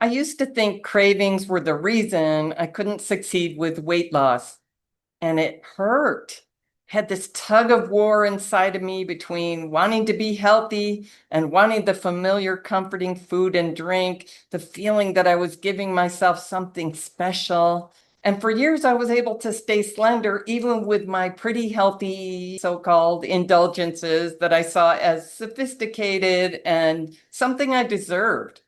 I used to think cravings were the reason I couldn't succeed with weight loss, and it hurt. Had this tug of war inside of me between wanting to be healthy and wanting the familiar, comforting food and drink, the feeling that I was giving myself something special. And for years, I was able to stay slender, even with my pretty healthy so called indulgences that I saw as sophisticated and something I deserved.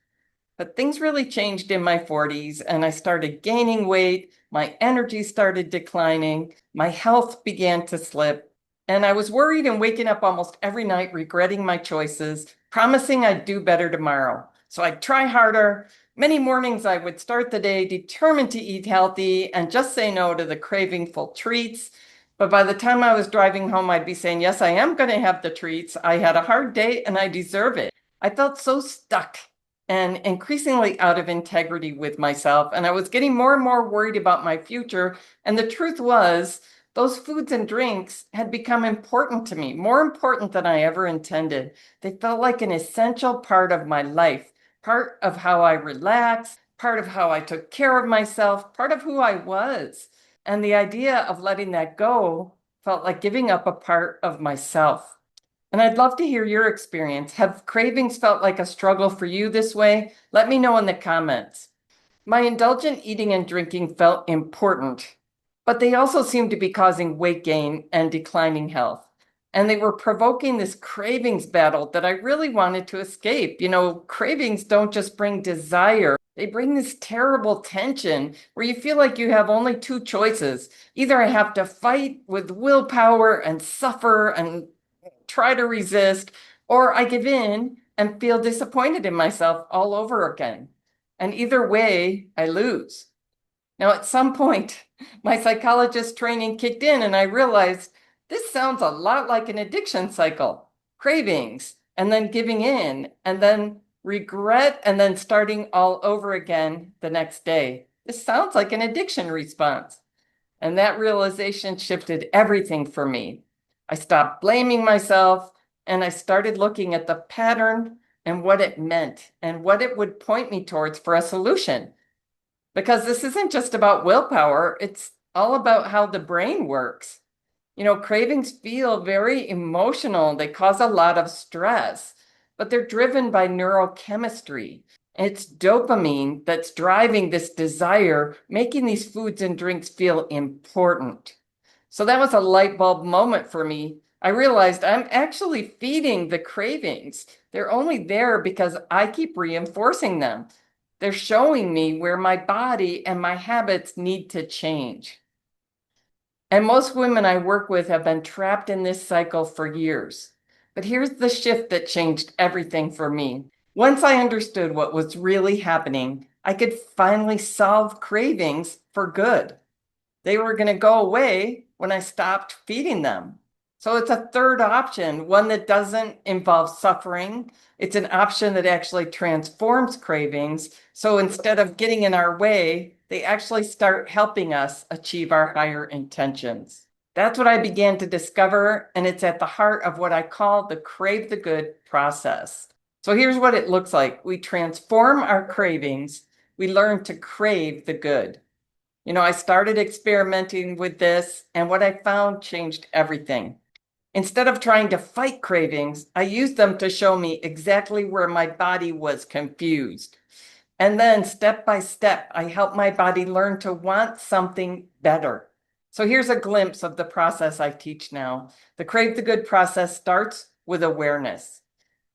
But things really changed in my 40s, and I started gaining weight. My energy started declining. My health began to slip. And I was worried and waking up almost every night, regretting my choices, promising I'd do better tomorrow. So I'd try harder. Many mornings I would start the day determined to eat healthy and just say no to the cravingful treats. But by the time I was driving home, I'd be saying, yes, I am going to have the treats. I had a hard day and I deserve it. I felt so stuck and increasingly out of integrity with myself. And I was getting more and more worried about my future. And the truth was, those foods and drinks had become important to me, more important than I ever intended. They felt like an essential part of my life, part of how I relaxed, part of how I took care of myself, part of who I was. And the idea of letting that go felt like giving up a part of myself. And I'd love to hear your experience. Have cravings felt like a struggle for you this way? Let me know in the comments. My indulgent eating and drinking felt important, but they also seemed to be causing weight gain and declining health. And they were provoking this cravings battle that I really wanted to escape. You know, cravings don't just bring desire, they bring this terrible tension where you feel like you have only two choices. Either I have to fight with willpower and suffer and try to resist, or I give in and feel disappointed in myself all over again. And either way, I lose. Now, at some point, my psychologist training kicked in, and I realized this sounds a lot like an addiction cycle: cravings, and then giving in, and then regret, and then starting all over again the next day. This sounds like an addiction response. And that realization shifted everything for me. I stopped blaming myself and I started looking at the pattern and what it meant and what it would point me towards for a solution. Because this isn't just about willpower, it's all about how the brain works. You know, cravings feel very emotional, they cause a lot of stress, but they're driven by neurochemistry. It's dopamine that's driving this desire, making these foods and drinks feel important. So that was a light bulb moment for me. I realized I'm actually feeding the cravings. They're only there because I keep reinforcing them. They're showing me where my body and my habits need to change. And most women I work with have been trapped in this cycle for years. But here's the shift that changed everything for me. Once I understood what was really happening, I could finally solve cravings for good. They were going to go away when I stopped feeding them. So it's a third option, one that doesn't involve suffering. It's an option that actually transforms cravings. So instead of getting in our way, they actually start helping us achieve our higher intentions. That's what I began to discover, and it's at the heart of what I call the Crave the Good process. So here's what it looks like. We transform our cravings. We learn to crave the good. You know, I started experimenting with this, and what I found changed everything. Instead of trying to fight cravings, I used them to show me exactly where my body was confused. And then step by step, I helped my body learn to want something better. So here's a glimpse of the process I teach now. The Crave the Good process starts with awareness.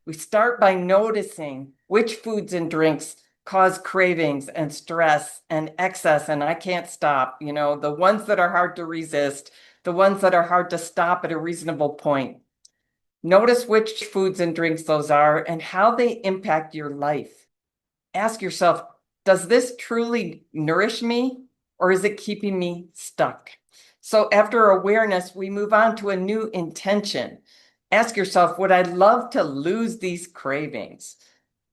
We start by noticing which foods and drinks cause cravings and stress and excess, and I can't stop, you know, the ones that are hard to resist, the ones that are hard to stop at a reasonable point. Notice which foods and drinks those are and how they impact your life. Ask yourself, does this truly nourish me, or is it keeping me stuck? So after awareness, we move on to a new intention. Ask yourself, would I love to lose these cravings?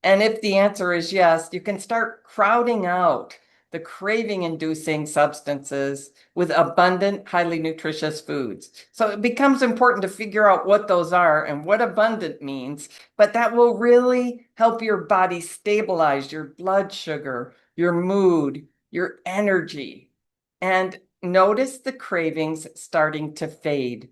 And if the answer is yes, you can start crowding out the craving-inducing substances with abundant, highly nutritious foods. So it becomes important to figure out what those are and what abundant means, but that will really help your body stabilize your blood sugar, your mood, your energy, and notice the cravings starting to fade.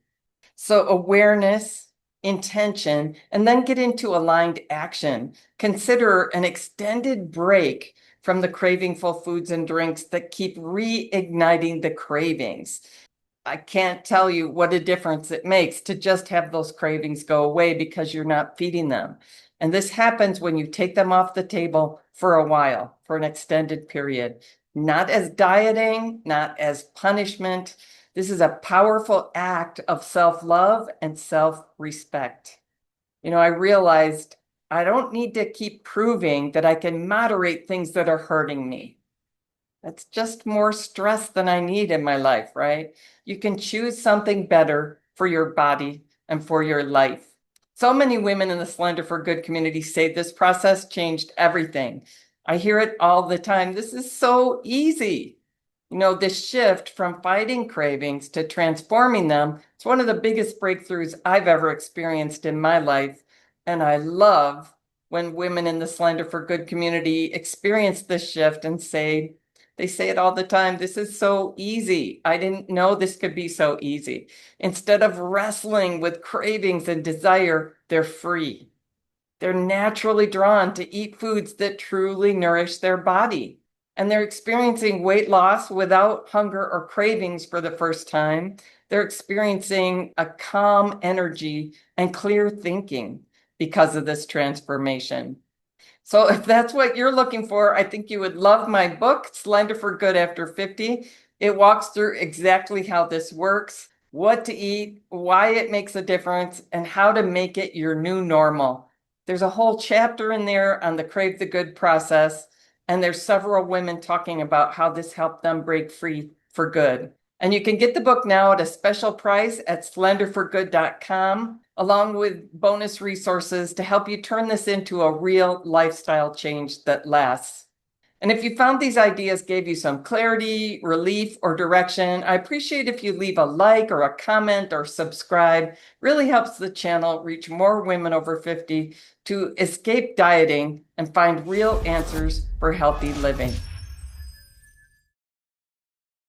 So awareness, intention, and then get into aligned action. Consider an extended break from the cravingful foods and drinks that keep reigniting the cravings. I can't tell you what a difference it makes to just have those cravings go away because you're not feeding them. And this happens when you take them off the table for a while, for an extended period, not as dieting, not as punishment. This is a powerful act of self-love and self-respect. I realized I don't need to keep proving that I can moderate things that are hurting me. That's just more stress than I need in my life, right? You can choose something better for your body and for your life. So many women in the Slender for Good community say this process changed everything. I hear it all the time. This is so easy. This shift from fighting cravings to transforming them, it's one of the biggest breakthroughs I've ever experienced in my life. And I love when women in the Slender for Good community experience this shift and they say it all the time, this is so easy. I didn't know this could be so easy. Instead of wrestling with cravings and desire, they're free. They're naturally drawn to eat foods that truly nourish their body. And they're experiencing weight loss without hunger or cravings for the first time. They're experiencing a calm energy and clear thinking because of this transformation. So if that's what you're looking for, I think you would love my book, Slender for Good After 50. It walks through exactly how this works, what to eat, why it makes a difference, and how to make it your new normal. There's a whole chapter in there on the Crave the Good process, and there's several women talking about how this helped them break free for good. And you can get the book now at a special price at slenderforgood.com, along with bonus resources to help you turn this into a real lifestyle change that lasts. And if you found these ideas gave you some clarity, relief, or direction, I appreciate if you leave a like or a comment or subscribe. Really helps the channel reach more women over 50 to escape dieting and find real answers for healthy living.